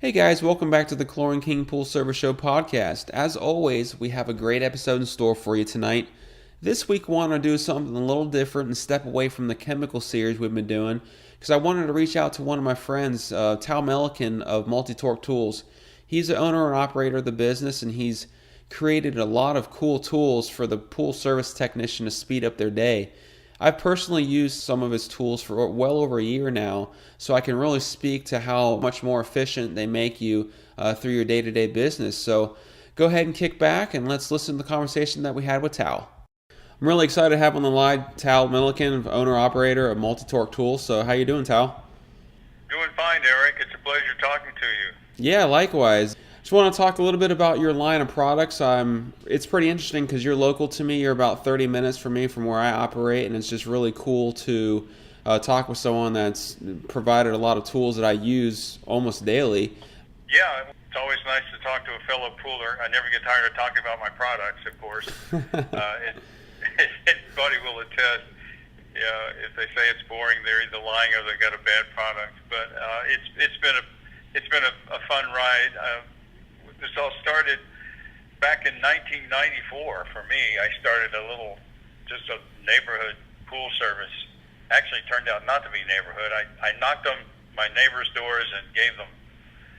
Hey guys, welcome back to the Chlorine King Pool Service Show podcast. As always, we have a great episode in store for you tonight. This week, I want to do something a little different and step away from the chemical series we've been doing because I wanted to reach out to one of my friends, Tal Millican of Multi-Tork Tools. He's the owner and operator of the business, and he's created a lot of cool tools for the pool service technician to speed up their day. I've personally used some of his tools for well over a year now, so I can really speak to how much more efficient they make you through your day-to-day business. So go ahead and kick back and let's listen to the conversation that we had with Tal. I'm really excited to have on the line Tal Millican, owner-operator of Multi-Tork Tools. So how you doing, Tal? Doing fine, Eric. It's a pleasure talking to you. Yeah, likewise. Just want to talk a little bit about your line of products. It's pretty interesting because you're local to me. You're about 30 minutes from me from where I operate, and it's just really cool to talk with someone that's provided a lot of tools that I use almost daily. Yeah, it's always nice to talk to a fellow pooler. I never get tired of talking about my products, of course. Anybody will attest. Yeah, if they say it's boring, they're either lying or they got a bad product. But it's been a fun ride. This all started back in 1994 for me. I started just a neighborhood pool service. Actually turned out not to be neighborhood. I knocked on my neighbors' doors and gave them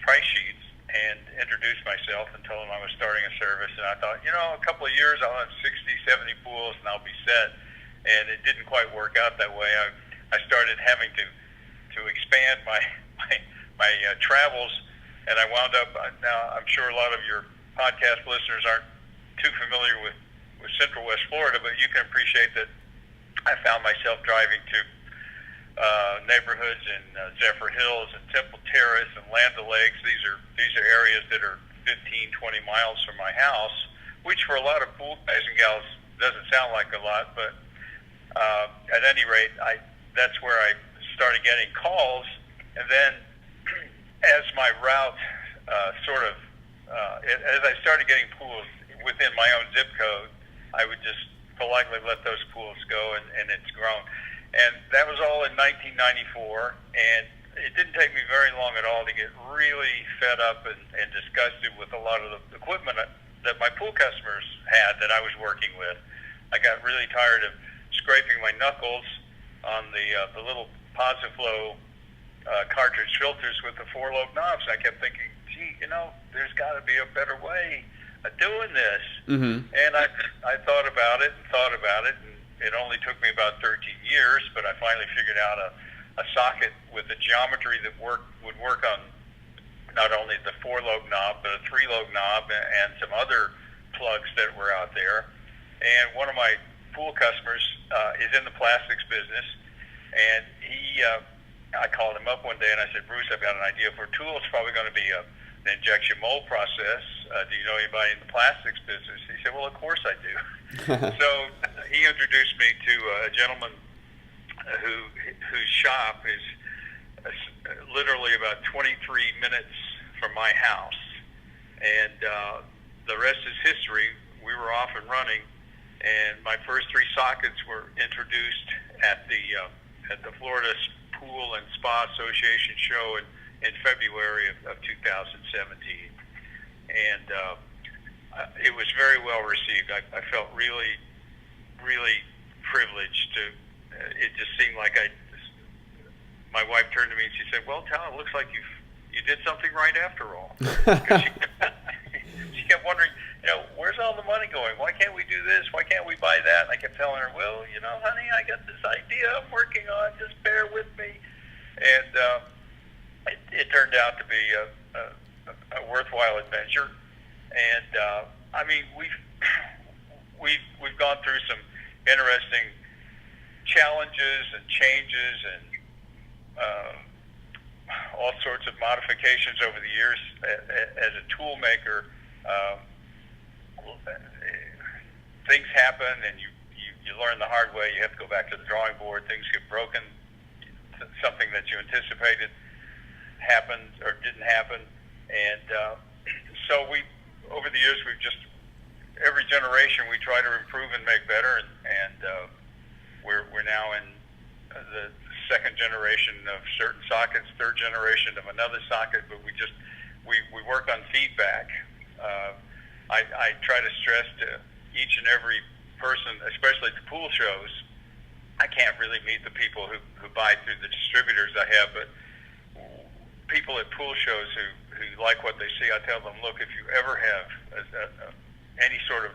price sheets and introduced myself and told them I was starting a service. And I thought, a couple of years I'll have 60, 70 pools and I'll be set. And it didn't quite work out that way. I started having to expand my travels. And I wound up, now I'm sure a lot of your podcast listeners aren't too familiar with Central West Florida, but you can appreciate that I found myself driving to neighborhoods in Zephyr Hills and Temple Terrace and Land O'Lakes. These are areas that are 15, 20 miles from my house, which for a lot of pool guys and gals doesn't sound like a lot, but at any rate, that's where I started getting calls. And then as my route as I started getting pools within my own zip code, I would just politely let those pools go, and it's grown. And that was all in 1994, and it didn't take me very long at all to get really fed up and disgusted with a lot of the equipment that my pool customers had that I was working with. I got really tired of scraping my knuckles on the little PosiFlow cartridge filters with the 4-lobe knobs. I kept thinking, gee, there's got to be a better way of doing this. Mm-hmm. And I thought about it, and it only took me about 13 years, but I finally figured out a socket with a geometry that would work on not only the 4-lobe knob, but a 3-lobe knob and some other plugs that were out there. And one of my pool customers is in the plastics business, and I called him up one day and I said, Bruce, I've got an idea for a tool. It's probably going to be an injection mold process. Do you know anybody in the plastics business? He said, well, of course I do. So he introduced me to a gentleman whose shop is literally about 23 minutes from my house. And the rest is history. We were off and running, and my first 3 sockets were introduced at the Florida Pool and Spa Association show in February of 2017, and it was very well received. I felt really, really privileged to. It just seemed like my wife turned to me and she said, "Well, Tal, it looks like you did something right after all." She kept wondering, where's all the money going? Why can't we do this? Why can't we buy that? And I kept telling her, well, honey, I got this idea I'm working on. Just bear with me. And it turned out to be a worthwhile adventure. And we've gone through some interesting challenges and changes and all sorts of modifications over the years. As a tool maker, things happen, and you learn the hard way. You have to go back to the drawing board. Things get broken. Something that you anticipated happened or didn't happen, and so over the years, every generation we try to improve and make better, and we're now in the second generation of certain sockets, third generation of another socket, but we we work on feedback. I try to stress to each and every person, especially at the pool shows. I can't really meet the people who buy through the distributors I have, but people at pool shows who like what they see, I tell them, look, if you ever have any sort of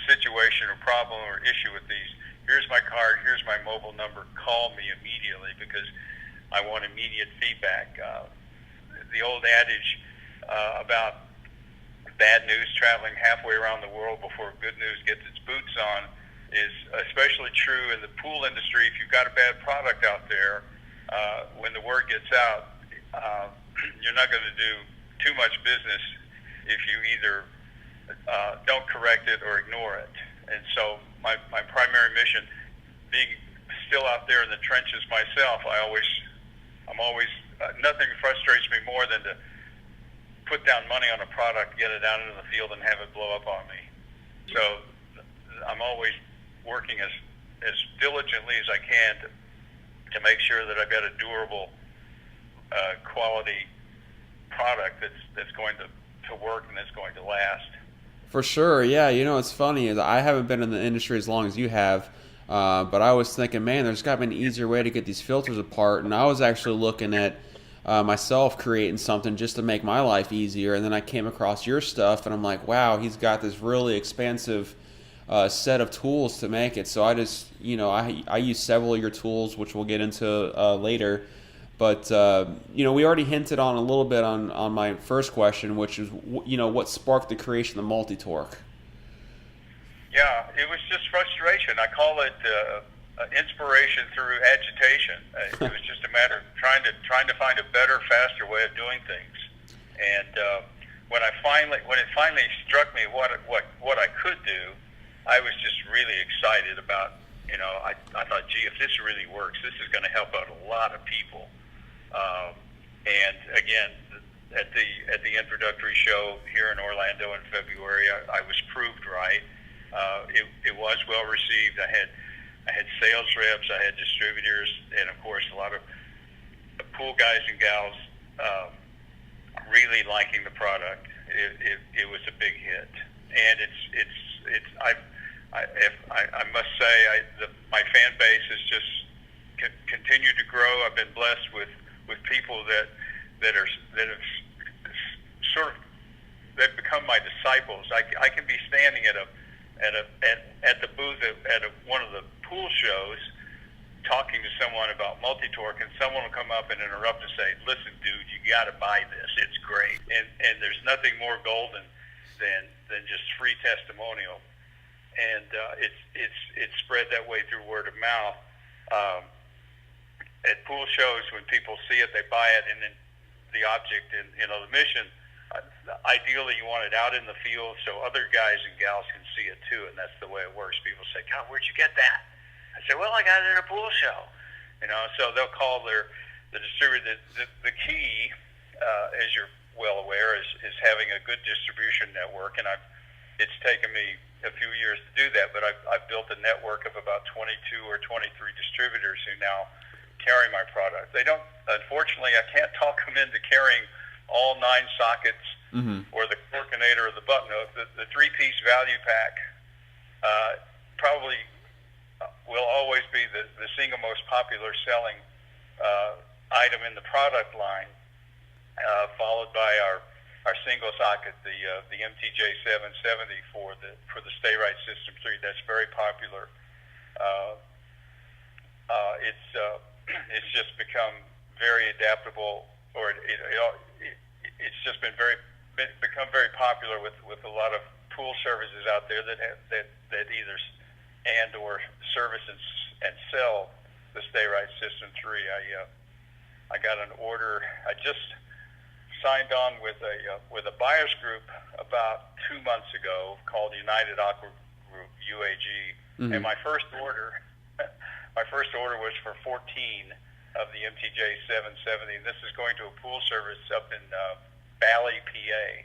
situation or problem or issue with these, here's my card, here's my mobile number, call me immediately because I want immediate feedback. The old adage about bad news traveling halfway around the world before good news gets its boots on is especially true in the pool industry. If you've got a bad product out there, when the word gets out, you're not going to do too much business if you either don't correct it or ignore it. And so my primary mission, being still out there in the trenches myself, I'm always nothing frustrates me more than to put down money on a product, get it out into the field, and have it blow up on me. So I'm always working as diligently as I can to make sure that I've got a durable, quality product that's going to work and that's going to last. For sure, yeah. You know, it's funny is I haven't been in the industry as long as you have, but I was thinking, man, there's got to be an easier way to get these filters apart. And I was actually looking at myself creating something just to make my life easier. And then I came across your stuff, and I'm like, wow, he's got this really expansive set of tools to make it. So I just, you know, I use several of your tools, which we'll get into later. But, you know, we already hinted on a little bit on my first question, which is, you know, what sparked the creation of Multi-Tork? Yeah, it was just frustration. I call it inspiration through agitation. It was just a matter of trying to find a better, faster way of doing things. And when it finally struck me what I could do, I was just really excited about. You know, I thought, gee, if this really works, this is going to help out a lot of people. And again, at the introductory show here in Orlando in February, I was proved right. It was well received. I had sales reps, I had distributors, and of course a lot of pool guys and gals really liking the product. It was a big hit, and I must say my fan base has just continued to grow. I've been blessed with people that have sort of they've become my disciples. I can be standing at the booth at one of the pool shows talking to someone about Multi-Tork, and someone will come up and interrupt and say, "Listen, dude, you got to buy this. It's great." And there's nothing more golden than just free testimonial. And it's spread that way through word of mouth. At pool shows, when people see it, they buy it, and then the object and the mission. Ideally, you want it out in the field so other guys and gals can see it too, and that's the way it works. People say, "God, where'd you get that?" I say, "Well, I got it at a pool show." So they'll call the distributor. The key, as you're well aware, is having a good distribution network, and it's taken me a few years to do that, but I've built a network of about 22 or 23 distributors who now carry my product. They don't, unfortunately, I can't talk them into carrying all 9 sockets or the Chlorinator or the Buttonhook. The 3-piece value pack probably will always be the single most popular selling item in the product line, followed by our single socket, the MTJ 770 for the Stay Right System 3. That's very popular. It's just become very adaptable, or it's just become very popular with a lot of pool services out there that either or service and sell the Stay Right System 3. I got an order. I just signed on with a buyers group about 2 months ago called United Aqua Group, UAG, and my first order was for 14 of the MTJ 770. This is going to a pool service up in Valley, PA.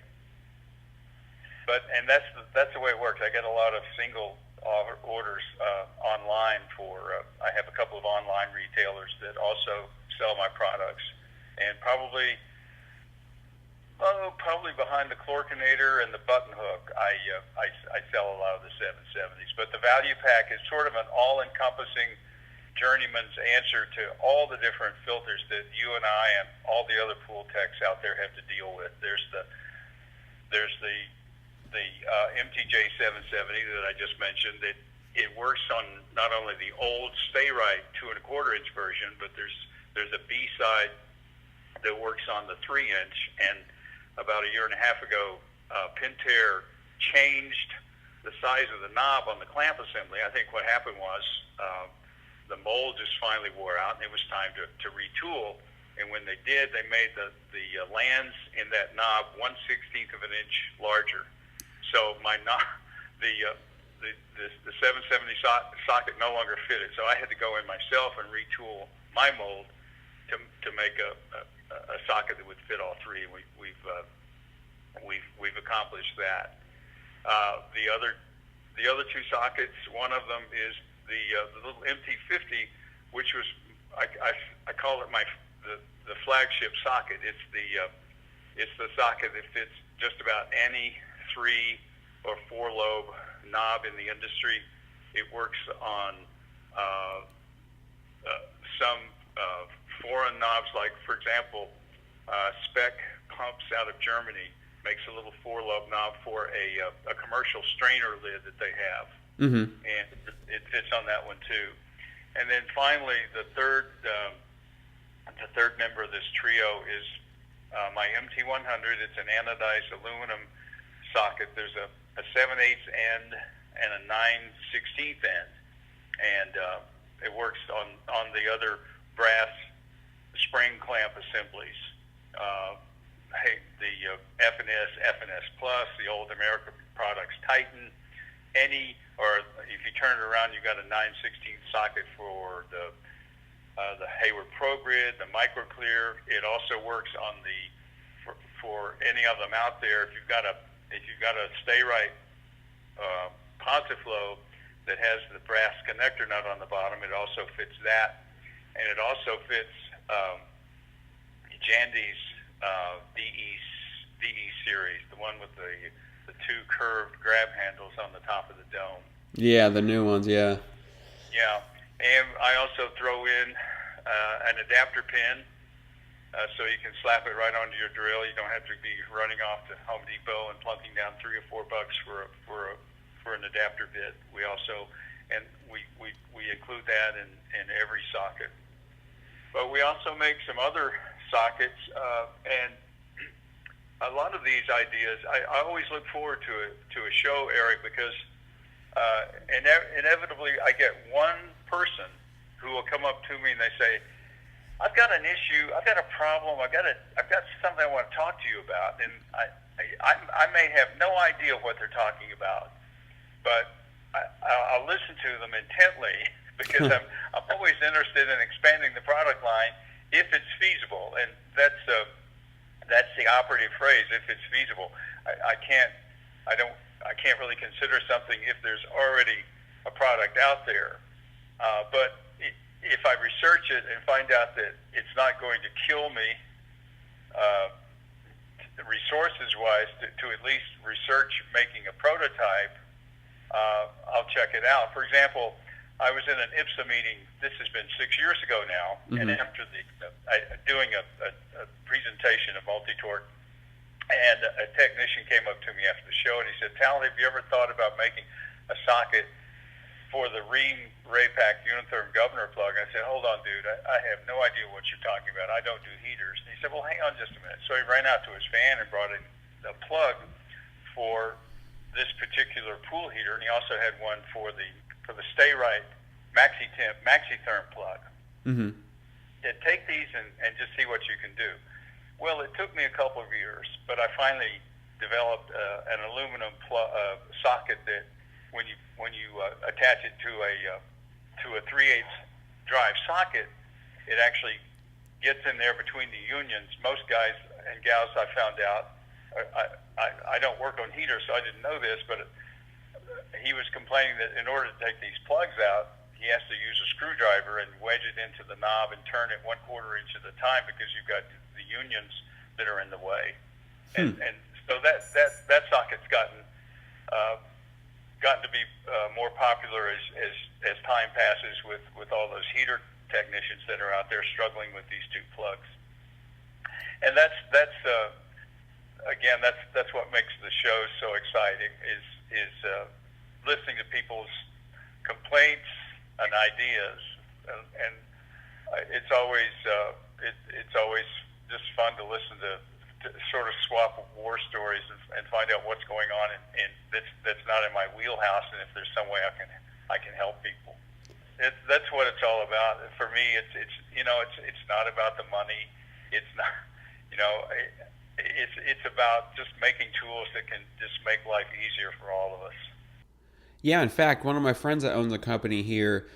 And that's the way it works. I get a lot of single orders online I have a couple of online retailers that also sell my products, and probably Oh, probably behind the Chlorinator and the Buttonhook. I sell a lot of the 770s, but the value pack is sort of an all-encompassing journeyman's answer to all the different filters that you and I and all the other pool techs out there have to deal with. There's the MTJ 770 that I just mentioned. That it works on not only the old Stay Right 2 1/4 inch version, but there's a B side that works on the 3 inch. And about a year and a half ago, Pentair changed the size of the knob on the clamp assembly. I think what happened was the mold just finally wore out, and it was time to retool. And when they did, they made the lands in that knob 1/16 of an inch larger. So my knob, the 770 socket no longer fitted. So I had to go in myself and retool my mold to make a socket that would fit all three. We've accomplished that. The other two sockets, one of them is the little MT50, which was I call it the flagship socket. It's the socket that fits just about any 3 or 4 lobe knob in the industry. It works on some foreign knobs, like for example, Spec Pumps out of Germany makes a little 4 lobe knob for a commercial strainer lid that they have. Mm-hmm. And it fits on that one too. And then finally, the third member of this trio is my MT100. It's an anodized aluminum socket. There's a 7/8 end and a 9/16 end, and it works on the other brass spring clamp assemblies. The FNS Plus, the old American products, Titan, or if you turn it around, you got a 9/16 socket for the Hayward Pro Grid, the Microclear. It also works on for any of them out there. If you've got a Stay Right Pontiflow that has the brass connector nut on the bottom, it also fits that, and it also fits Jandy's DE series, the one with the 2 curved grab handles on the top of the dome. Yeah, the new ones, yeah. Yeah, and I also throw in an adapter pin, so you can slap it right onto your drill. You don't have to be running off to Home Depot and plunking down $3 or $4 for an adapter bit. We also, and we include that in every socket. But we also make some other sockets, and a lot of these ideas, I always look forward to a show, Eric, because inevitably I get one person who will come up to me and they say, I've got an issue, I've got a problem, I've got something I want to talk to you about, and I may have no idea what they're talking about, but I'll listen to them intently because I'm always interested in expanding the product line if it's feasible, and that's the operative phrase, if it's feasible. I can't really consider something if there's already a product out there, but if I research it and find out that it's not going to kill me resources-wise to at least research making a prototype, I'll check it out. For example, I was in an IPSA meeting, this has been 6 years ago now, mm-hmm. and after doing a presentation of Multi-Tork, and a technician came up to me after the show and he said, Tal, have you ever thought about making a socket for the Rheem Raypack Unitherm governor plug? I said, hold on, dude, I have no idea what you're talking about. I don't do heaters. And he said, well, hang on just a minute. So he ran out to his van and brought in a plug for this particular pool heater, and he also had one for the Stay Right MaxiTherm plug. Mm-hmm. Take these and just see what you can do. Well, it took me a couple of years, but I finally developed an aluminum socket that when you attach it to a 3/8 drive socket, it actually gets in there between the unions. Most guys and gals, I found out, I don't work on heaters, so I didn't know this, but he was complaining that in order to take these plugs out, he has to use a screwdriver and wedge it into the knob and turn it 1/4 inch at a time because you've got the unions that are in the way. And so that socket's gotten to be more popular as time passes with all those heater technicians that are out there struggling with these two plugs. And that's what makes the show so exciting is listening to people's complaints and ideas, and it's always just fun to listen to sort of swap war stories and find out what's going on and that's not in my wheelhouse, and if there's some way I can help people. That's what it's all about. For me, it's not about the money. It's not, it's about just making tools that can just make life easier for all of us. Yeah, in fact, one of my friends that owns a company here,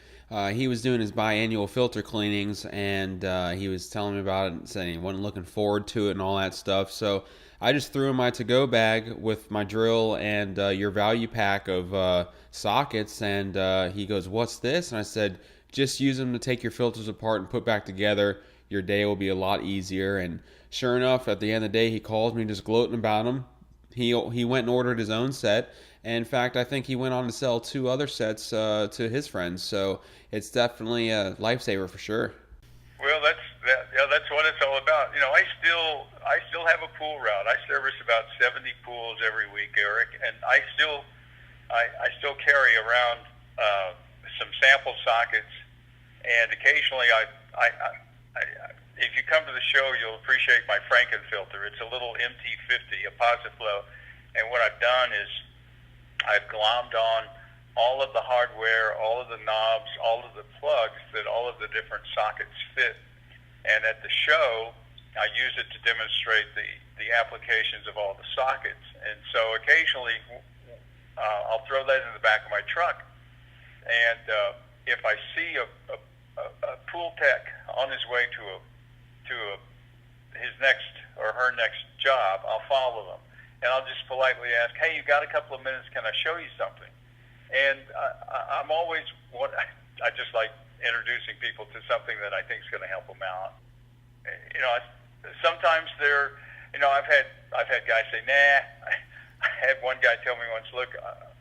he was doing his biannual filter cleanings, and he was telling me about it and saying he wasn't looking forward to it and all that stuff. So I just threw in my to-go bag with my drill and your value pack of sockets, and he goes, "What's this?" And I said, "Just use them to take your filters apart and put back together. Your day will be a lot easier." And sure enough, at the end of the day, he calls me just gloating about them. He went and ordered his own set. And in fact, I think he went on to sell 2 other sets to his friends. So it's definitely a lifesaver for sure. Well, that's what it's all about. I still have a pool route. I service about 70 pools every week, Eric, and I still carry around some sample sockets, and occasionally if you come to the show, you'll appreciate my Franken filter. It's a little MT50, a Posiflow, and what I've done is I've glommed on all of the hardware, all of the knobs, all of the plugs that all of the different sockets fit. And at the show, I use it to demonstrate the applications of all the sockets. And so occasionally, I'll throw that in the back of my truck. And if I see a pool tech on his way to his next or her next job, I'll follow them. And I'll just politely ask, "Hey, you got a couple of minutes? Can I show you something?" And I'm always I just like introducing people to something that I think is going to help them out. Sometimes I've had guys say, "Nah." I had one guy tell me once, "Look,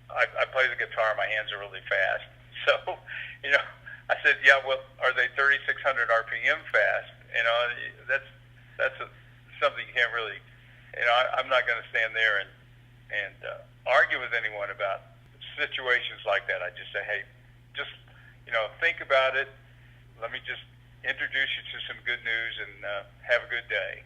I play the guitar. My hands are really fast." So, I said, "Yeah, well, are they 3,600 RPM fast?" That's something you can't really. I'm not going to stand there and argue with anyone about situations like that. I just say, "Hey, just think about it. Let me just introduce you to some good news and have a good day."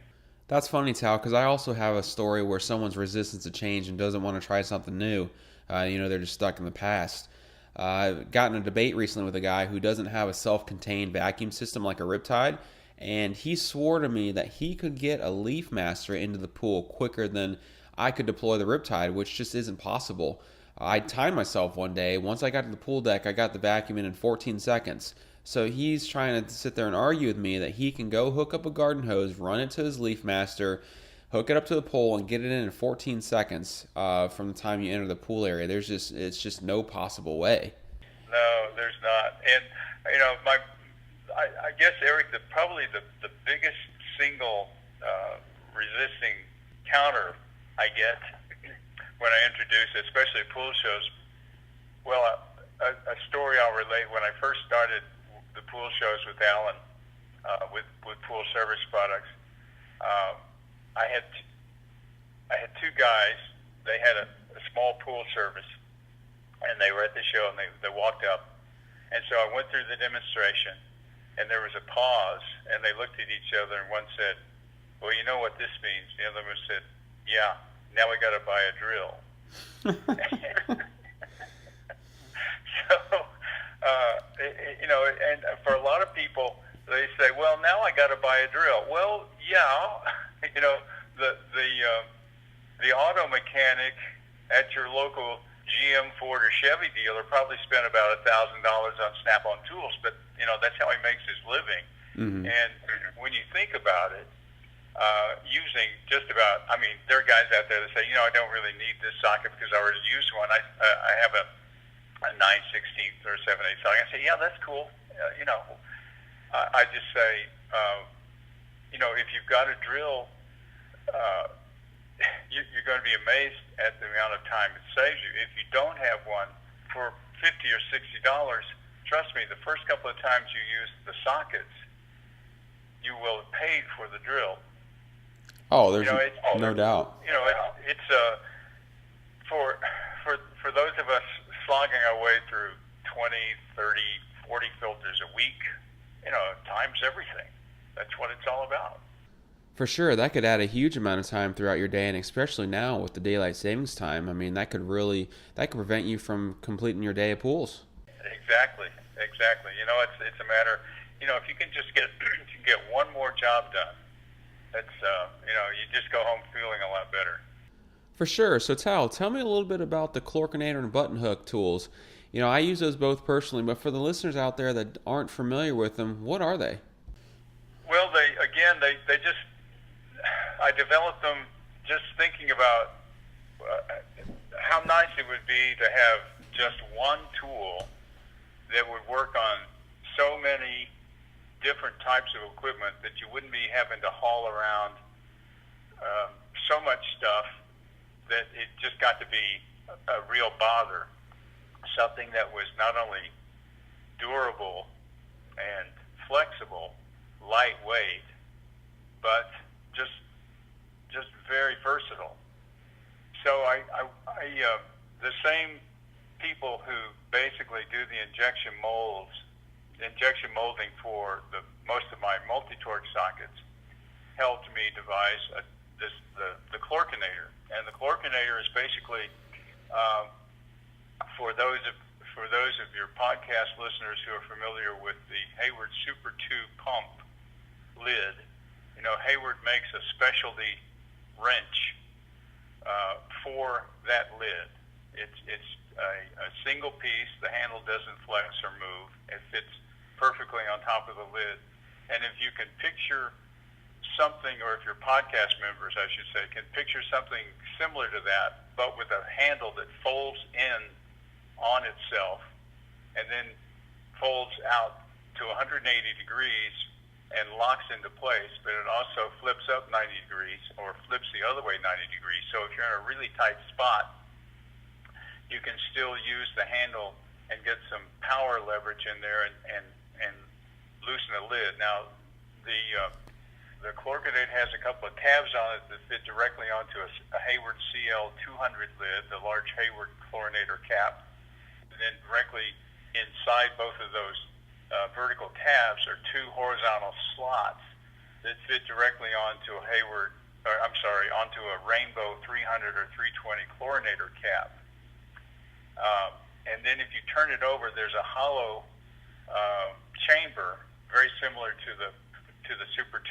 That's funny, Tal, because I also have a story where someone's resistant to change and doesn't want to try something new. They're just stuck in the past. I got in a debate recently with a guy who doesn't have a self-contained vacuum system like a Riptide, and he swore to me that he could get a Leaf Master into the pool quicker than I could deploy the Riptide, which just isn't possible. I timed myself one day. Once I got to the pool deck, I got the vacuum in 14 seconds. So he's trying to sit there and argue with me that he can go hook up a garden hose, run it to his Leaf Master, hook it up to the pole, and get it in 14 seconds from the time you enter the pool area. It's just no possible way. No, there's not. And I guess, Eric, probably the biggest single resisting counter I get when I introduce, especially pool shows. Well, a story I'll relate. When I first started the pool shows with Alan, with pool service products, I had 2 guys. They had a small pool service, and they were at the show, and they walked up, and so I went through the demonstration, and there was a pause, and they looked at each other, and one said, "Well, you know what this means?" The other one said, "Yeah, now we got to buy a drill." So, and for a lot of people, they say, "Well, now I got to buy a drill." Well, yeah, the auto mechanic at your local GM, Ford, or Chevy dealer probably spent about $1,000 on Snap-on tools, but that's how he makes his living. Mm-hmm. And when you think about it, using just about, there are guys out there that say, I don't really need this socket because I already used one. I have a 9/16 or 7/8 socket. I say, yeah, that's cool. I just say, if you've got a drill, going to be amazed at the amount of time it saves you. If you don't have one, for $50 or $60, trust me, the first couple of times you use the sockets, you will have paid for the drill. Oh, there's no doubt. It's for those of us slogging our way through 20, 30, 40 filters a week, time's everything. That's what it's all about. For sure, that could add a huge amount of time throughout your day, and especially now with the daylight savings time. I mean, that could prevent you from completing your day of pools. Exactly. It's a matter, if you can just get one more job done, that's you just go home feeling a lot better. For sure. So Tal, tell me a little bit about the Chlorinator and Buttonhook tools. I use those both personally, but for the listeners out there that aren't familiar with them, what are they? Well, they just, I developed them just thinking about how nice it would be to have just one tool that would work on so many different types of equipment that you wouldn't be having to haul around so much stuff that it just got to be a real bother. Something that was not only durable and flexible, lightweight, but just very versatile. So the same people who basically do the injection molding for most of my Multi-Tork sockets helped me devise the Chlorinator. And the Chlorinator is basically for those of your podcast listeners who are familiar with the Hayward Super 2 pump lid, Hayward makes a specialty wrench for that lid. It's a single piece. The handle doesn't flex or move. It fits perfectly on top of the lid. And if you can picture something, or if your podcast members, I should say, can picture something similar to that, but with a handle that folds in on itself and then folds out to 180 degrees and locks into place, but it also flips up 90 degrees or flips the other way 90 degrees. So if you're in a really tight spot, you can still use the handle and get some power leverage in there and loosen the lid. Now, the Chlorinator has a couple of tabs on it that fit directly onto a Hayward CL 200 lid, the large Hayward Chlorinator cap. And then directly inside both of those vertical tabs are two horizontal slots that fit directly onto a onto a Rainbow 300 or 320 Chlorinator cap. And then if you turn it over, there's a hollow chamber very similar to the Super 2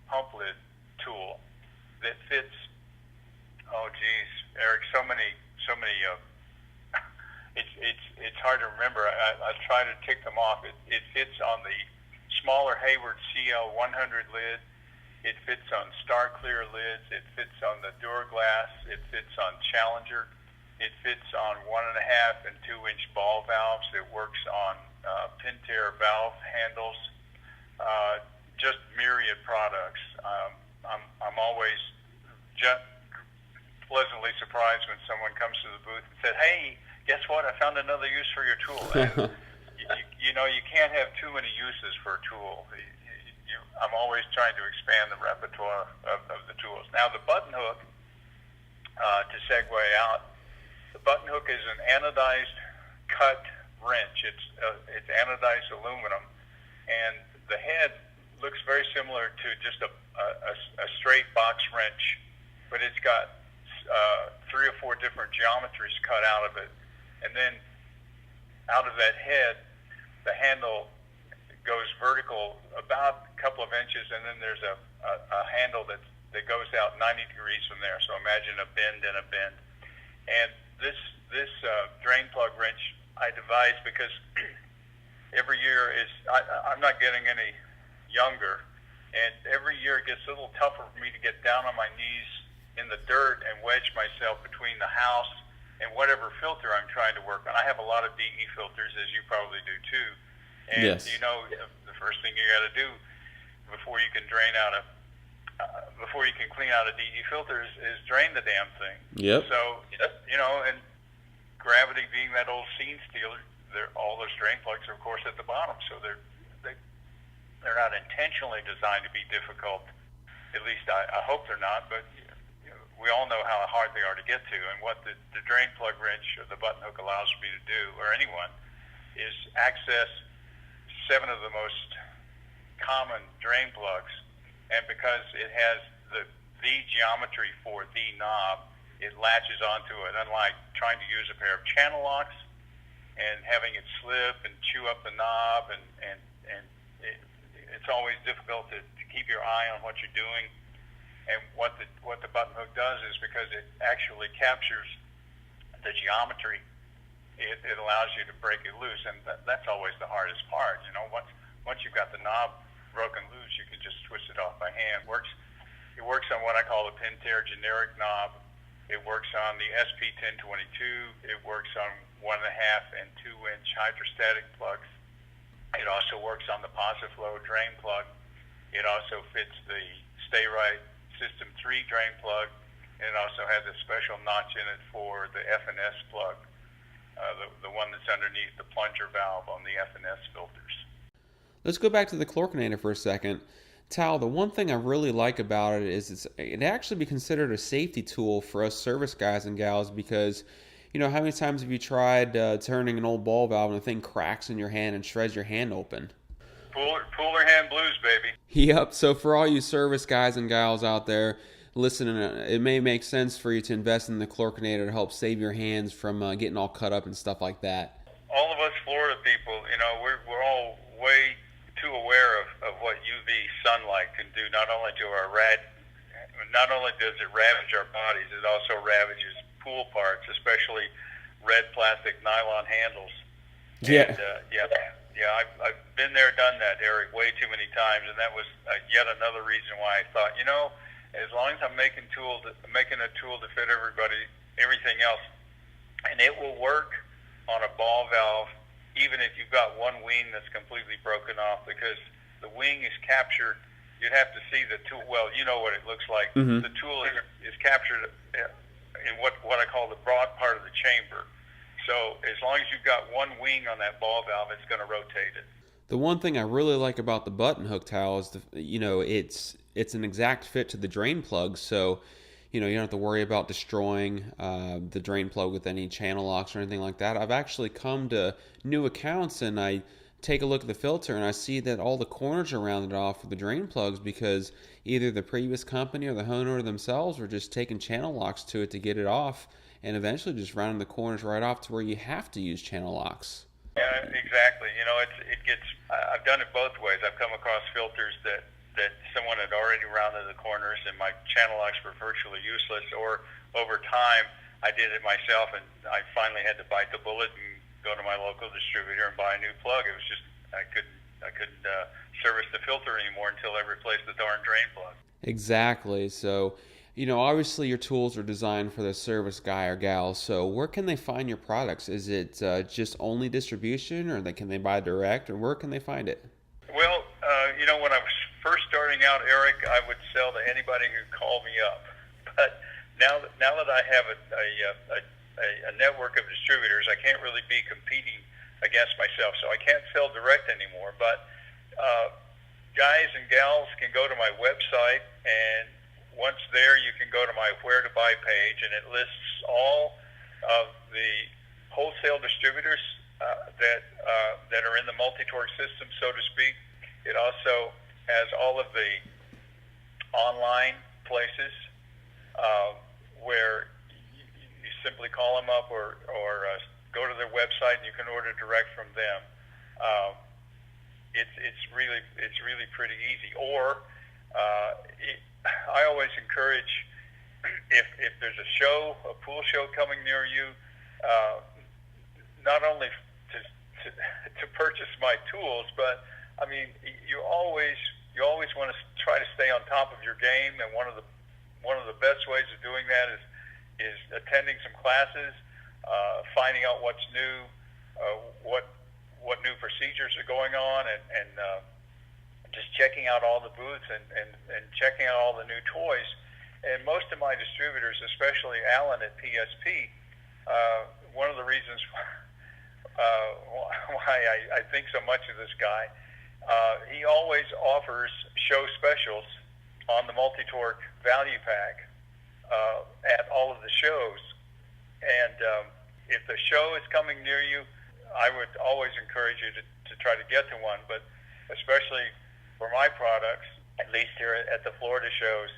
pump lid tool that fits. Oh geez, Eric, so many. It's hard to remember. I try to tick them off. It fits on the smaller Hayward CL 100 lid. It fits on Star Clear lids. It fits on the Duraglass. It fits on Challenger. It fits on 1.5 and 2 inch ball valves. It works on Pentair valve handles. Just myriad products. I'm always pleasantly surprised when someone comes to the booth and said, "Hey, guess what? I found another use for your tool." You can't have too many uses for a tool. I'm always trying to expand the repertoire of the tools. Now, the Buttonhook, to segue out, the Buttonhook is an anodized cut wrench. It's anodized aluminum, and the head looks very similar to just a straight box wrench, but it's got 3 or 4 different geometries cut out of it. And then out of that head, the handle goes vertical about a couple of inches, and then there's a handle that goes out 90 degrees from there. So imagine a bend and a bend. And this drain plug wrench I devised because every year I'm not getting any younger, and every year it gets a little tougher for me to get down on my knees in the dirt and wedge myself between the house and whatever filter I'm trying to work on. I have a lot of DE filters, as you probably do too. And yes. the first thing you got to do before you can drain out a before you can clean out a DE filter is drain the damn thing. Yep. So, you know, and gravity being that old scene stealer, all those drain plugs are, of course, at the bottom. So they're not intentionally designed to be difficult. At least I hope they're not, but we all know how hard they are to get to. And what the drain plug wrench or the Buttonhook allows me to do, or anyone, is access 7 of the most common drain plugs. And because it has the geometry for the knob, it latches onto it. Unlike trying to use a pair of channel locks and having it slip and chew up the knob, and it's always difficult to keep your eye on what you're doing. And what the Buttonhook does is, because it actually captures the geometry, it allows you to break it loose, and that's always the hardest part. You know, once you've got the knob broken loose, you can just twist it off by hand. It works on what I call the Pentair generic knob. It works on the SP1022. It works on 1.5 and 2-inch hydrostatic plugs. It also works on the PosiFlow drain plug. It also fits the Stay Right System 3 drain plug, and it also has a special notch in it for the F&S plug, the one that's underneath the plunger valve on the F&S filters. Let's go back to the Chlorinator for a second. Tal, the one thing I really like about it is it actually be considered a safety tool for us service guys and gals, because, you know, how many times have you tried turning an old ball valve and the thing cracks in your hand and shreds your hand open? Cooler hand blues, baby. Yep. So for all you service guys and gals out there listening, it may make sense for you to invest in the Chlorinator to help save your hands from getting all cut up and stuff like that. All of us Florida people, you know, we're all way too aware of what UV sunlight can do. Not only does it ravage our bodies, it also ravages pool parts, especially red plastic nylon handles. Yeah. And, I've been there, done that, Eric, way too many times, and that was yet another reason why I thought, you know, as long as I'm making a tool to fit everything else, and it will work on a ball valve, even if you've got one wing that's completely broken off, because the wing is captured. You'd have to see the tool. Well, you know what it looks like. Mm-hmm. The tool is captured in what I call the broad part of the chamber. So as long as you've got one wing on that ball valve, it's going to rotate it. The one thing I really like about the Buttonhook, Tal, is it's an exact fit to the drain plug. So, you know, you don't have to worry about destroying the drain plug with any channel locks or anything like that. I've actually come to new accounts and I take a look at the filter and I see that all the corners are rounded off with the drain plugs, because either the previous company or the homeowner themselves were just taking channel locks to it to get it off, and eventually just rounding the corners right off to where you have to use channel locks. Yeah, exactly. You know, I've done it both ways. I've come across filters that someone had already rounded the corners and my channel locks were virtually useless, or over time I did it myself and I finally had to bite the bullet and go to my local distributor and buy a new plug. It was just I couldn't service the filter anymore until I replaced the darn drain plug. Exactly. So, you know, obviously your tools are designed for the service guy or gal. So where can they find your products? Is it just only distribution, or can they buy direct, or where can they find it? Well, you know, when I was first starting out, Eric, I would sell to anybody who called me up. But now that I have a network of distributors, I can't really be competing against myself. So I can't sell direct anymore. But guys and gals can go to my website, and once there, you can go to my Where to Buy page, and it lists all of the wholesale distributors that are in the Multi-Tork system, so to speak. It also has all of the online places where you simply call them up or go to their website and you can order direct from them. It's really pretty easy. Or I always encourage, if there's a pool show coming near you, not only to purchase my tools, but I mean, you always want to try to stay on top of your game, and one of the best ways of doing that is attending some classes, finding out what's new, what new procedures are going on, and just checking out all the booths and checking out all the new toys. And most of my distributors, especially Alan at PSP, one of the reasons why I think so much of this guy, he always offers show specials on the Multi-Tork value pack at all of the shows. And if the show is coming near you, I would always encourage you to try to get to one. But especially for my products, at least here at the Florida shows,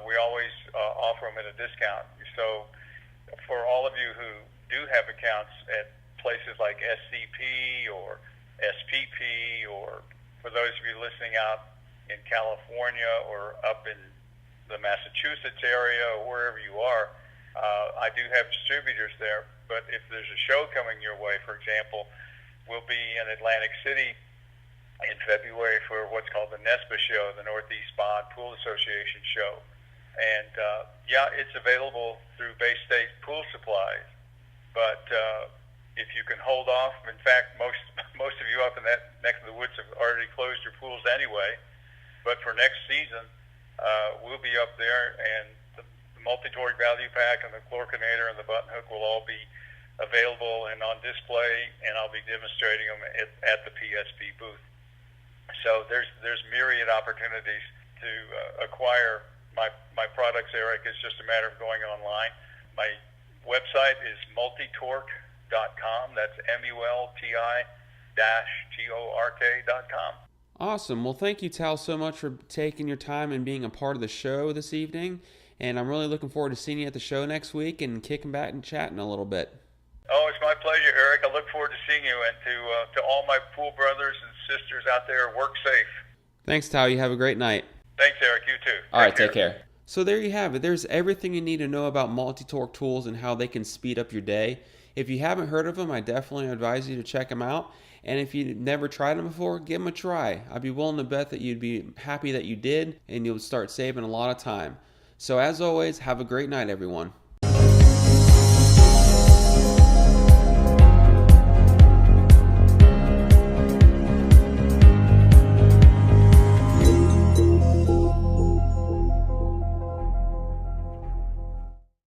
we always offer them at a discount. So for all of you who do have accounts at places like SCP or SPP, or for those of you listening out in California or up in the Massachusetts area or wherever you are, I do have distributors there. But if there's a show coming your way, for example, we'll be in Atlantic City in February for what's called the NESPA show, the Northeast Spa and Pool Association show. And yeah, it's available through Bay State Pool Supplies. But if you can hold off, in fact, most of you up in that neck of the woods have already closed your pools anyway. But for next season, we'll be up there, and the Multi-Tork value pack and the Chlorinator and the Buttonhook will all be available and on display, and I'll be demonstrating them at the PSP booth. So there's myriad opportunities to acquire my products, Eric. It's just a matter of going online. My website is multitork.com. That's multi-tork.com. Awesome. Well, thank you, Tal, so much for taking your time and being a part of the show this evening. And I'm really looking forward to seeing you at the show next week and kicking back and chatting a little bit. Oh, it's my pleasure, Eric. I look forward to seeing you, and to all my pool brothers and sisters out there, work safe. Thanks, Tal. You have a great night. Thanks, Eric. You too. All right, take care. So there you have it. There's everything you need to know about Multi-Tork tools and how they can speed up your day. If you haven't heard of them, I definitely advise you to check them out. And if you've never tried them before, give them a try. I'd be willing to bet that you'd be happy that you did, and you'll start saving a lot of time. So as always, have a great night, everyone.